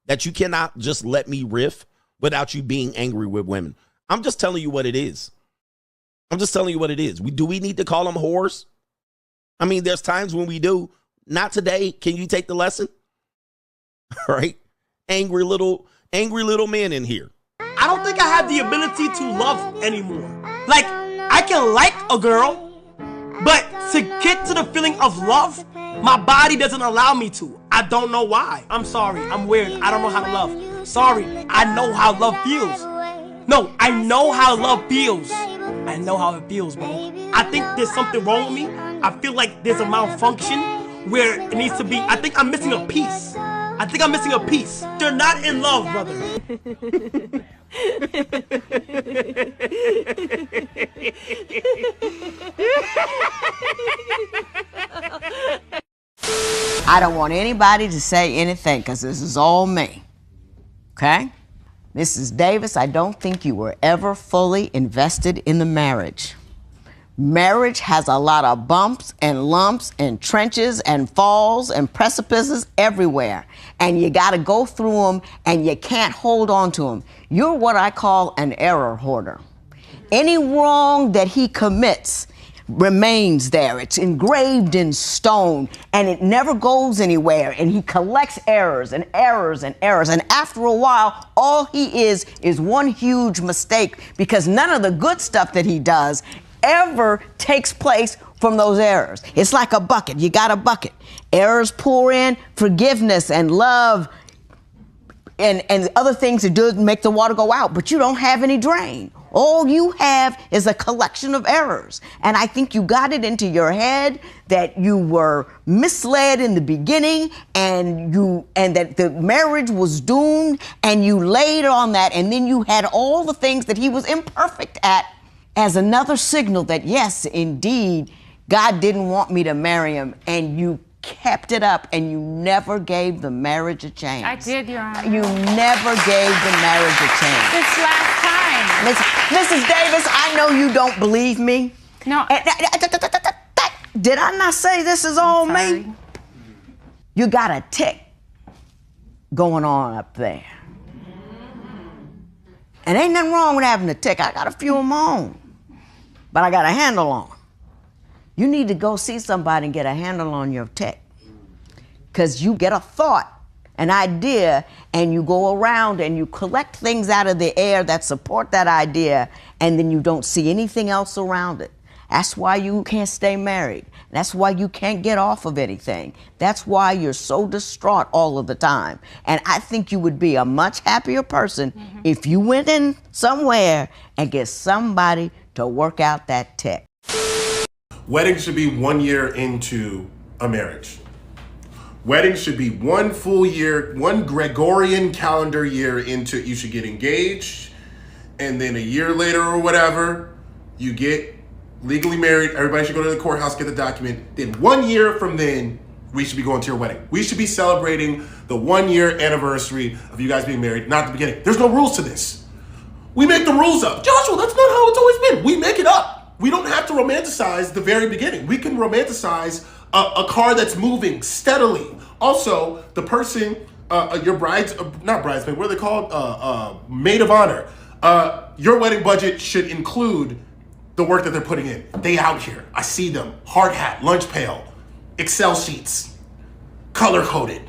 that you cannot just let me riff without you being angry with women. I'm just telling you what it is. I'm just telling you what it is. Do we need to call them whores? I mean, there's times when we do. Not today. Can you take the lesson? All right. Angry little men in here. I don't think I have the ability to love anymore. Like, I can like a girl, but to get to the feeling of love, my body doesn't allow me to. I don't know why. I'm sorry. I'm weird. I don't know how to love. Sorry. I know how love feels. No, I know how love feels. I know how it feels, bro. I think there's something wrong with me. I feel like there's a malfunction where it needs to be. I think I'm missing a piece. I think I'm missing a piece. You're not in love, brother. I don't want anybody to say anything because this is all me. Okay? Mrs. Davis, I don't think you were ever fully invested in the marriage. Marriage has a lot of bumps and lumps and trenches and falls and precipices everywhere. And you got to go through them and you can't hold on to them. You're what I call an error hoarder. Any wrong that he commits remains there. It's engraved in stone and it never goes anywhere. And he collects errors and errors and errors. And after a while, all he is one huge mistake because none of the good stuff that he does ever takes place from those errors. It's like a bucket. You got a bucket. Errors pour in, forgiveness and love and other things that do make the water go out, but you don't have any drain. All you have is a collection of errors. And I think you got it into your head that you were misled in the beginning and that the marriage was doomed and you laid on that and then you had all the things that he was imperfect at as another signal that, yes, indeed, God didn't want me to marry him, and you kept it up, and you never gave the marriage a chance. I did, Your Honor. You never gave the marriage a chance. This last time. Mrs. Davis, I know you don't believe me. No. Did I not say this is all me? You got a tick going on up there. And ain't nothing wrong with having a tick. I got a few of my own. But I got a handle on. You need to go see somebody and get a handle on your tick. Because you get a thought, an idea, and you go around and you collect things out of the air that support that idea, and then you don't see anything else around it. That's why you can't stay married. That's why you can't get off of anything. That's why you're so distraught all of the time. And I think you would be a much happier person if you went in somewhere and get somebody to work out that tick. Weddings should be 1 year into a marriage. Weddings should be 1 full year, 1 Gregorian calendar year into it. You should get engaged, and then a year later or whatever, you get legally married. Everybody should go to the courthouse, get the document. Then 1 year from then, we should be going to your wedding. We should be celebrating the 1 year anniversary of you guys being married, not the beginning. There's no rules to this. We make the rules up. Joshua, that's not how it's always been. We make it up. We don't have to romanticize the very beginning. We can romanticize a car that's moving steadily. Also, the person, your not bridesmaid, what are they called? Maid of honor. Your wedding budget should include the work that they're putting in. They out here. I see them. Hard hat, lunch pail, Excel sheets, color-coded.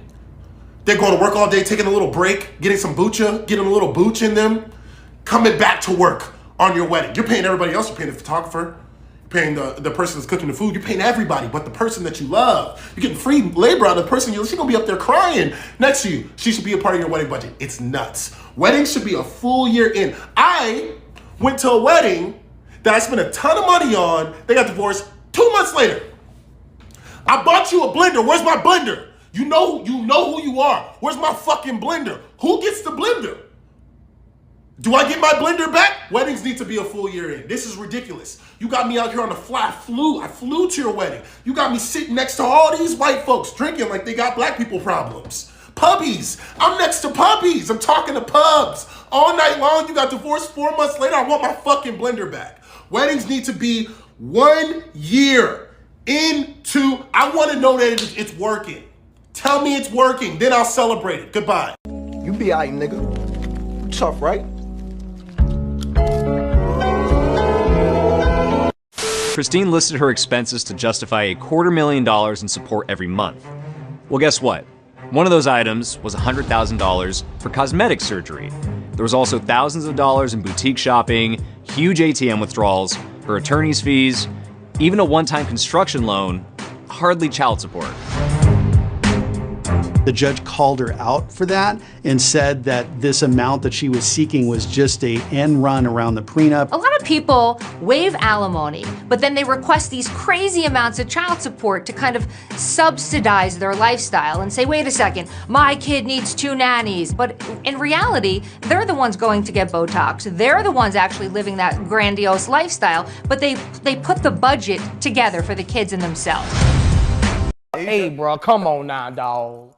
They're going to work all day, taking a little break, getting some bucha, getting a little booch in them, coming back to work on your wedding. You're paying everybody else. You're paying the photographer. You're paying the person that's cooking the food. You're paying everybody but the person that you love. You're getting free labor out of the person. She's going to be up there crying next to you. She should be a part of your wedding budget. It's nuts. Weddings should be a full year in. I went to a wedding that I spent a ton of money on. They got divorced 2 months later. I bought you a blender. Where's my blender? You know who you are. Where's my fucking blender? Who gets the blender? Do I get my blender back? Weddings need to be a full year in. This is ridiculous. You got me out here on the fly. I flew to your wedding. You got me sitting next to all these white folks drinking like they got black people problems. Puppies. I'm next to puppies. I'm talking to pubs. All night long, you got divorced 4 months later. I want my fucking blender back. Weddings need to be 1 year into, I want to know that it's working. Tell me it's working, then I'll celebrate it. Goodbye. You be alright, nigga. Tough, right? Christine listed her expenses to justify $250,000 in support every month. Well, guess what? One of those items was $100,000 for cosmetic surgery. There was also thousands of dollars in boutique shopping, huge ATM withdrawals, her attorney's fees, even a one-time construction loan, hardly child support. The judge called her out for that and said that this amount that she was seeking was just a end run around the prenup. A lot of people waive alimony, but then they request these crazy amounts of child support to kind of subsidize their lifestyle and say, wait a second, my kid needs 2 nannies. But in reality, they're the ones going to get Botox. They're the ones actually living that grandiose lifestyle, but they put the budget together for the kids and themselves. Hey, bro, come on now, dog.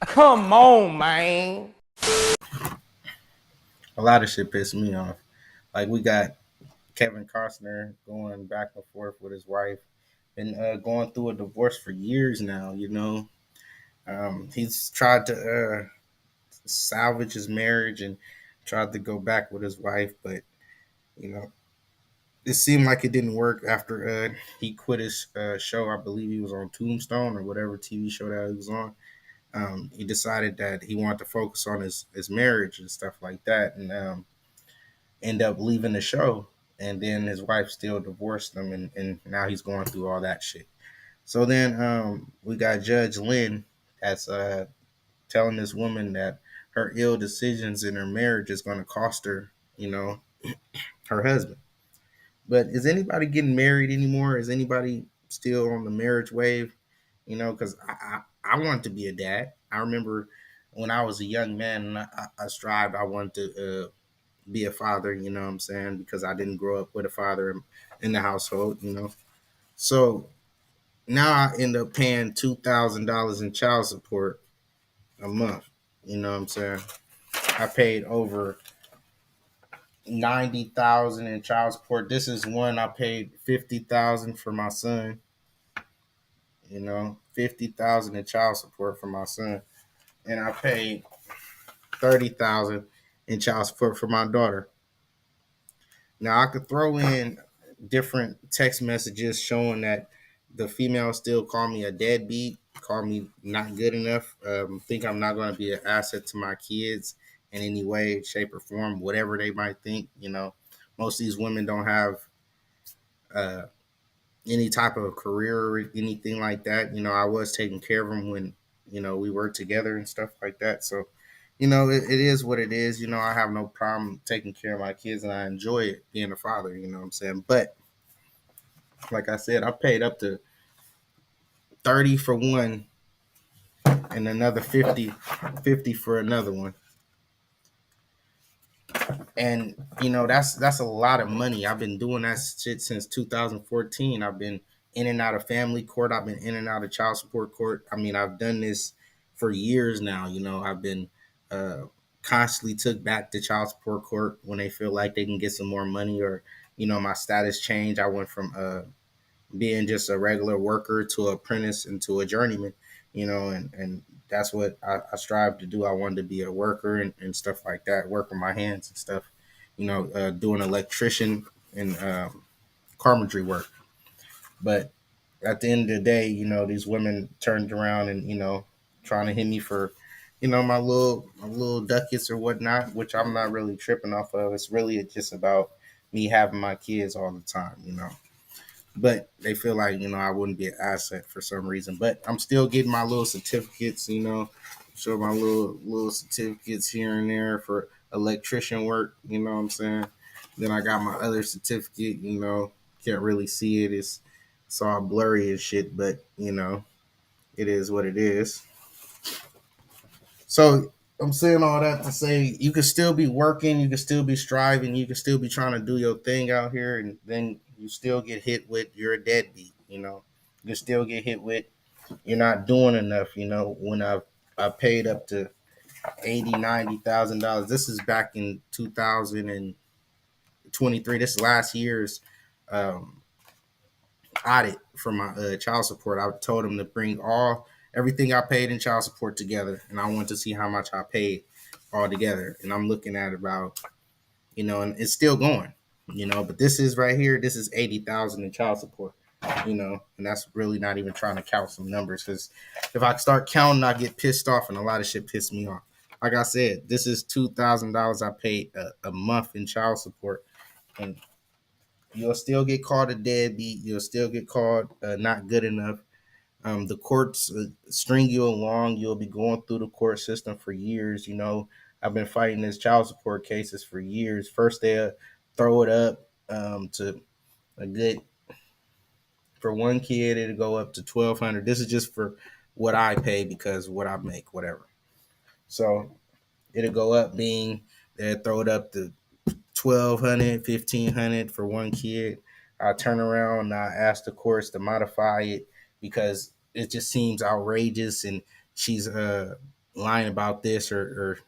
Come on, man. A lot of shit pissed me off. Like, we got Kevin Costner going back and forth with his wife, been going through a divorce for years now, you know. He's tried to salvage his marriage and tried to go back with his wife, but, you know, it seemed like it didn't work after he quit his show. I believe he was on Tombstone or whatever TV show that he was on. He decided that he wanted to focus on his marriage and stuff like that, and end up leaving the show. And then his wife still divorced him, and now he's going through all that shit. So then we got Judge Lynn that's telling this woman that her ill decisions in her marriage is going to cost her, you know, her husband. But is anybody getting married anymore? Is anybody still on the marriage wave? You know, because I wanted to be a dad. I remember when I was a young man, and I wanted to be a father, you know what I'm saying? Because I didn't grow up with a father in the household, you know. So now I end up paying $2,000 in child support a month, you know what I'm saying? I paid over $90,000 in child support. This is one I paid $50,000 for my son. You know, $50,000 in child support for my son, and I paid $30,000 in child support for my daughter. Now I could throw in different text messages showing that the females still call me a deadbeat, call me not good enough, think I'm not going to be an asset to my kids in any way, shape, or form, whatever they might think. You know, most of these women don't have any type of career or anything like that. You know, I was taking care of them when, you know, we worked together and stuff like that. So, you know, it is what it is. You know, I have no problem taking care of my kids, and I enjoy it being a father, you know what I'm saying? But like I said, I paid up to 30 for one and another 50 for another one. And, you know, that's a lot of money. I've been doing that shit since 2014. I've been in and out of family court. I've been in and out of child support court. I mean, I've done this for years now. You know, I've been constantly took back to child support court when they feel like they can get some more money, or, you know, my status changed. I went from being just a regular worker to apprentice and to a journeyman, you know, and that's what I strive to do. I wanted to be a worker and stuff like that, work with my hands and stuff, you know, doing electrician and carpentry work. But at the end of the day, you know, these women turned around and, you know, trying to hit me for, you know, my little ducats or whatnot, which I'm not really tripping off of. It's really just about me having my kids all the time, you know. But they feel like, you know, I wouldn't be an asset for some reason. But I'm still getting my little certificates, you know, show my little certificates here and there for electrician work, you know what I'm saying? Then I got my other certificate, you know, can't really see it. It's all blurry and shit, but, you know, it is what it is. So I'm saying all that to say you can still be working, you can still be striving, you can still be trying to do your thing out here, and then you still get hit with you're a deadbeat, you know. You still get hit with you're not doing enough, you know. When I paid up to $90,000. This is back in 2023. This last year's audit for my child support. I told them to bring all everything I paid in child support together, and I want to see how much I paid all together. And I'm looking at about, and it's still going, but this is right here. This is 80,000 in child support, and that's really not even trying to count some numbers, because if I start counting, I get pissed off, and a lot of shit pissed me off. Like I said, this is $2,000 I paid a month in child support, and you'll still get called a deadbeat. You'll still get called not good enough. The courts string you along. You'll be going through the court system for years. I've been fighting this child support cases for years. First, they'll throw it up to a good, for one kid, it'll go up to $1,200. This is just for what I pay because what I make, whatever. So it'll go up being, they'll throw it up to $1,200, $1,500 for one kid. I turn around and I ask the courts to modify it because it just seems outrageous, and she's lying about this or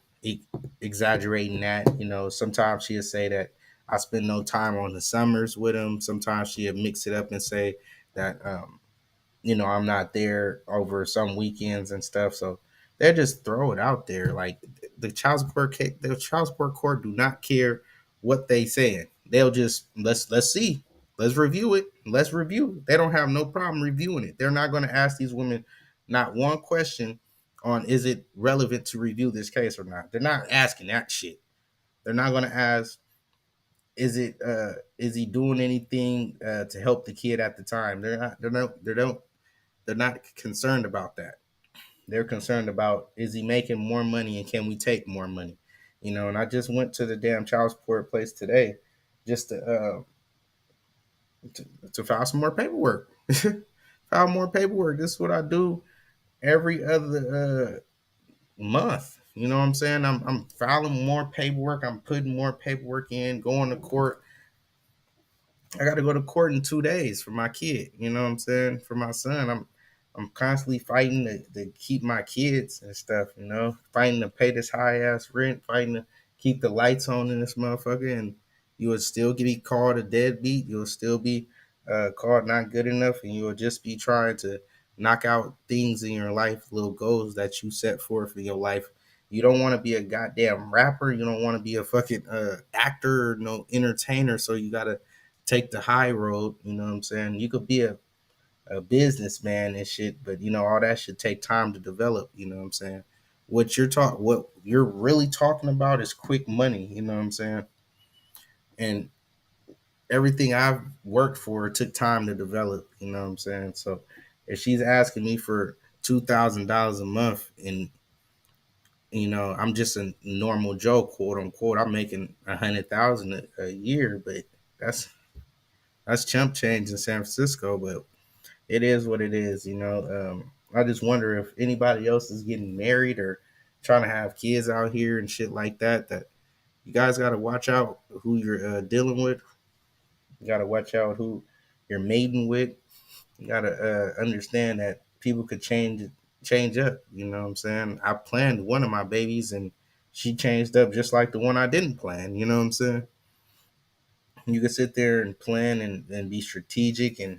exaggerating that. Sometimes she'll say that I spend no time on the summers with him. Sometimes she'll mix it up and say that I'm not there over some weekends and stuff. So they just throw it out there. Like the child support court do not care what they saying. They'll just let's see. Let's review it. Let's review. They don't have no problem reviewing it. They're not going to ask these women not one question on is it relevant to review this case or not. They're not asking that shit. They're not going to ask is he doing anything to help the kid at the time. They're not concerned about that. They're concerned about is he making more money and can we take more money? And I just went to the damn child support place today just to file some more paperwork. File more paperwork. This is what I do every other month. You know what I'm saying? I'm filing more paperwork. I'm putting more paperwork in, going to court. I got to go to court in 2 days for my kid. You know what I'm saying? For my son, I'm constantly fighting to keep my kids and stuff, fighting to pay this high ass rent, fighting to keep the lights on in this motherfucker. And you would still be called a deadbeat. You'll still be called not good enough. And you'll just be trying to knock out things in your life, little goals that you set forth in your life. You don't want to be a goddamn rapper. You don't want to be a fucking actor or no entertainer. So you got to take the high road. You know what I'm saying? You could be a businessman and shit, but all that should take time to develop. You know what I'm saying? What you're really talking about is quick money. You know what I'm saying? And everything I've worked for took time to develop. You know what I'm saying? So if she's asking me for $2,000 a month, and I'm just a normal Joe, quote unquote, I'm making 100,000 a year, but that's chump change in San Francisco. But it is what it is, I just wonder if anybody else is getting married or trying to have kids out here and shit like that, that you guys got to watch out who you're dealing with. You got to watch out who you're mating with. You got to understand that people could change up. You know what I'm saying? I planned one of my babies and she changed up just like the one I didn't plan. You know what I'm saying? You can sit there and plan and be strategic and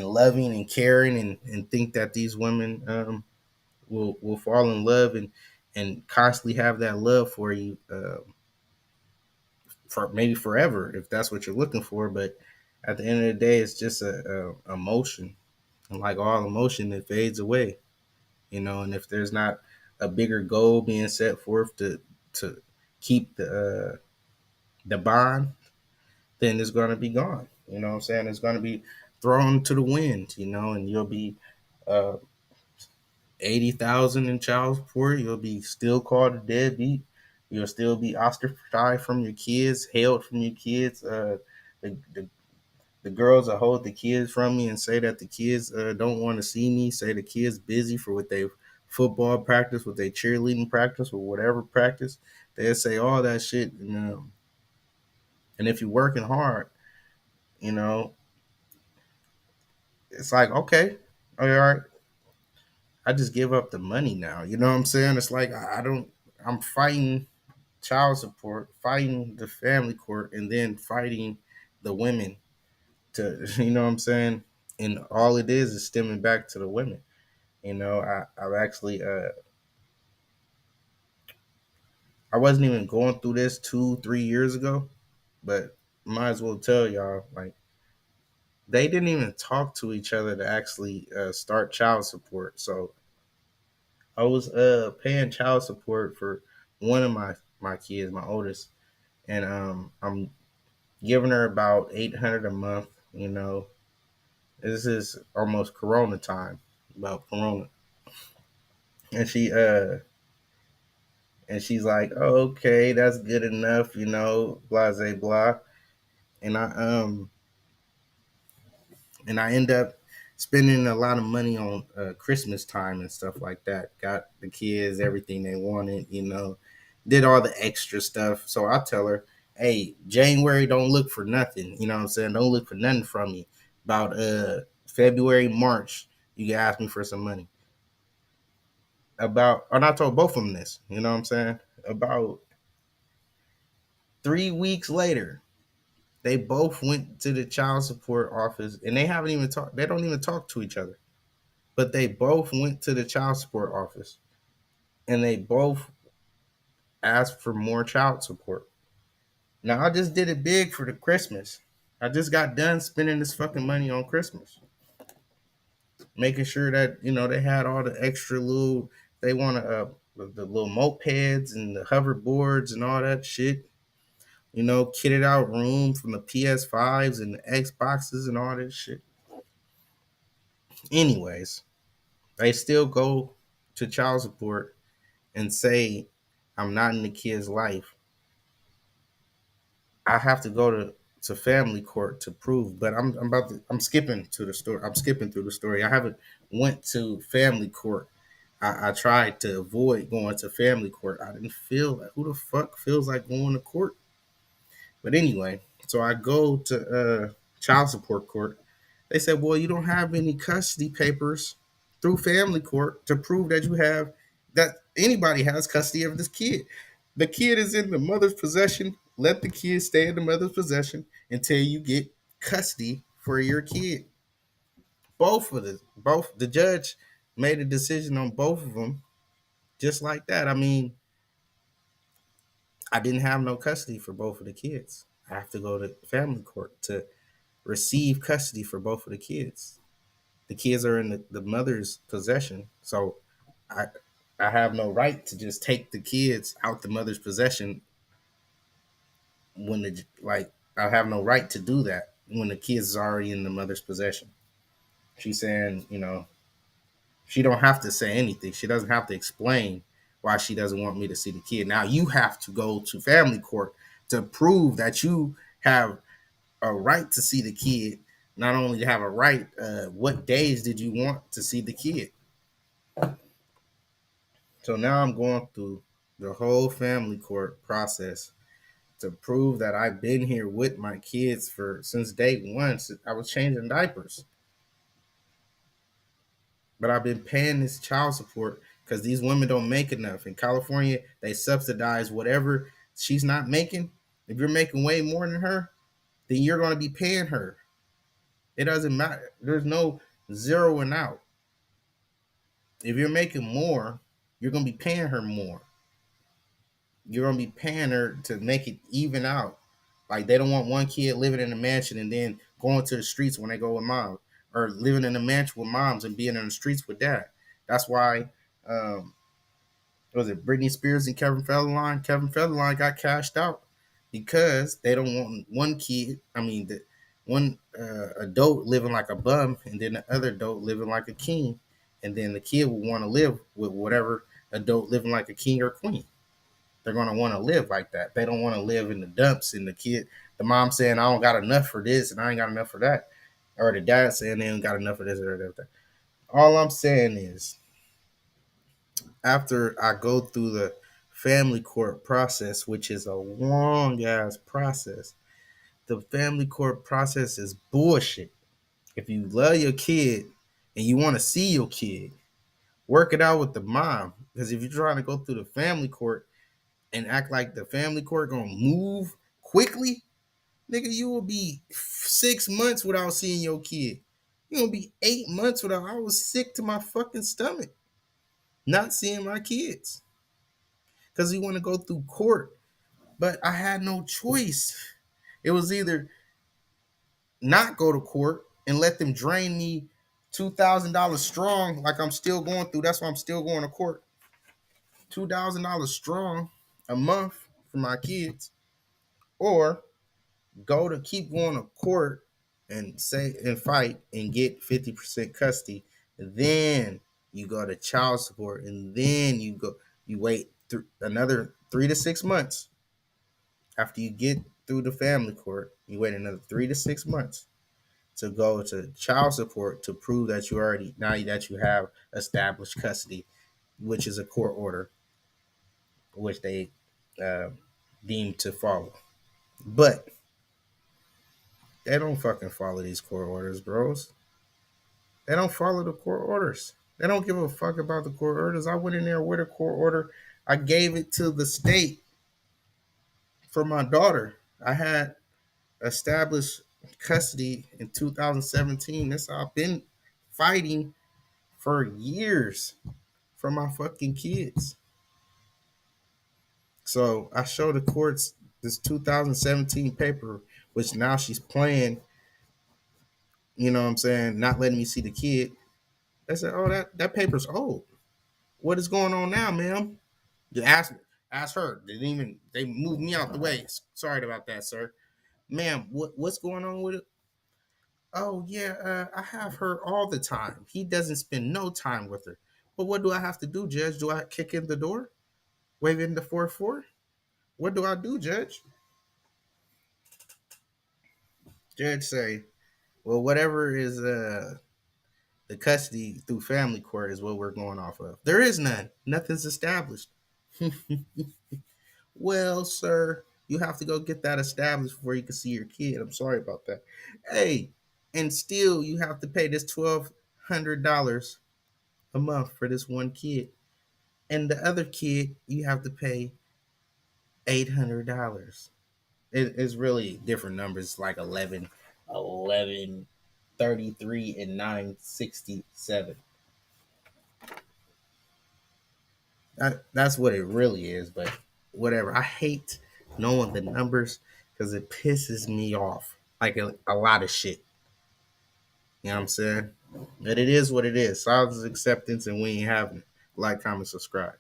loving and caring and think that these women will fall in love and constantly have that love for you for maybe forever if that's what you're looking for. But at the end of the day, it's just a emotion, and like all emotion, it fades away. And if there's not a bigger goal being set forth to keep the bond, then it's going to be gone. You know what I'm saying? It's going to be thrown to the wind, and you'll be 80,000 in child support. You'll be still called a deadbeat. You'll still be ostracized from your kids, held from your kids. The girls that hold the kids from me and say that the kids don't want to see me, say the kids busy for what they football practice, with their cheerleading practice, or whatever practice. They'll say all that shit. And if you're working hard, it's like, okay, all right, I just give up the money now. You know what I'm saying? It's like I'm fighting child support, fighting the family court, and then fighting the women to, you know what I'm saying? And all it is stemming back to the women. You know, I've actually I wasn't even going through this 2-3 years ago, but might as well tell y'all, like, they didn't even talk to each other to actually start child support. So I was paying child support for one of my kids, my oldest, and I'm giving her about 800 a month. You know, this is almost Corona time, about Corona, and she's like, "Oh, okay, that's good enough," you know, blah blah blah, and I end up spending a lot of money on Christmas time and stuff like that. Got the kids everything they wanted, you know, did all the extra stuff. So I tell her, hey, January don't look for nothing. You know what I'm saying? Don't look for nothing from me. About February, March, you can ask me for some money. And I told both of them this, you know what I'm saying? About 3 weeks later, they both went to the child support office and they haven't even talked, they don't even talk to each other. But they both went to the child support office and they both asked for more child support. Now I just did it big for the Christmas. I just got done spending this fucking money on Christmas, making sure that you know they had all the extra little. They want the little mopeds and the hoverboards and all that shit. You know, kitted out room from the PS5s and the Xboxes and all that shit. Anyways, they still go to child support and say I'm not in the kid's life. I have to go to family court to prove. But I'm skipping to the story. I'm skipping through the story. I haven't went to family court. I tried to avoid going to family court. I didn't feel like who the fuck feels like going to court. But anyway, so I go to child support court. They said, well, you don't have any custody papers through family court to prove that you have that anybody has custody of this kid. The kid is in the mother's possession. Let the kid stay in the mother's possession until you get custody for your kid. Both the judge made a decision on both of them just like that. I mean, I didn't have no custody for both of the kids. I have to go to family court to receive custody for both of the kids. The kids are in the mother's possession, so I I have no right to just take the kids out the mother's possession when the like I have no right to do that when the kids is already in the mother's possession. She's saying, you know, she don't have to say anything. She doesn't have to explain why she doesn't want me to see the kid. Now you have to go to family court to prove that you have a right to see the kid. Not only have a right, what days did you want to see the kid? So now I'm going through the whole family court process to prove that I've been here with my kids for since day one. Since I was changing diapers, but I've been paying this child support because these women don't make enough. In California, they subsidize whatever she's not making. If you're making way more than her, then you're going to be paying her. It doesn't matter. There's no zeroing out. If you're making more, you're going to be paying her more. You're going to be paying her to make it even out. Like they don't want one kid living in a mansion and then going to the streets when they go with mom, or living in a mansion with moms and being in the streets with dad. That's why, was it Britney Spears and Kevin Federline? Kevin Federline got cashed out because they don't want one kid. I mean, the one adult living like a bum, and then the other adult living like a king, and then the kid will want to live with whatever adult living like a king or queen. They're going to want to live like that. They don't want to live in the dumps, and the mom saying, I don't got enough for this and I ain't got enough for that. Or the dad saying they ain't got enough for this or that. All I'm saying is, after I go through the family court process, which is a long ass process, the family court process is bullshit. If you love your kid and you want to see your kid, work it out with the mom. Because if you're trying to go through the family court and act like the family court gonna move quickly, nigga, you will be 6 months without seeing your kid. It's gonna be 8 months without I was sick to my fucking stomach, not seeing my kids. Because he want to go through court. But I had no choice. It was either not go to court and let them drain me $2,000 strong, like I'm still going through. That's why I'm still going to court. $2,000 strong a month for my kids, or go to keep going to court and say and fight and get 50% custody. And then you go to child support, and then you wait another 3 to 6 months after you get through the family court. You wait another 3 to 6 months to go to child support to prove that you already, now that you have established custody, which is a court order, which they deem to follow. But they don't fucking follow these court orders, bros. They don't follow the court orders. They don't give a fuck about the court orders. I went in there with a court order. I gave it to the state for my daughter. I had established custody in 2017. That's how I've been fighting for years for my fucking kids. So I showed the courts this 2017 paper, which now she's playing, you know what I'm saying, not letting me see the kid. They said, oh, that paper's old. What is going on now, ma'am? You ask her. They moved me out the way. Sorry about that, sir. Ma'am, what's going on with it? Oh, yeah, I have her all the time. He doesn't spend no time with her. But what do I have to do, Judge? Do I kick in the door? Wave in the 4-4? What do I do, Judge? Judge say, well, whatever is the custody through family court is what we're going off of. There is none. Nothing's established. Well, sir, you have to go get that established before you can see your kid. I'm sorry about that. Hey, and still you have to pay this $1,200 a month for this one kid. And the other kid, you have to pay $800. It's really different numbers, like 11, 33, and 967. That's what it really is, but whatever. I hate knowing the numbers because it pisses me off, like a lot of shit. You know what I'm saying? But it is what it is. Silence is acceptance, and we ain't having it. Like, comment, subscribe.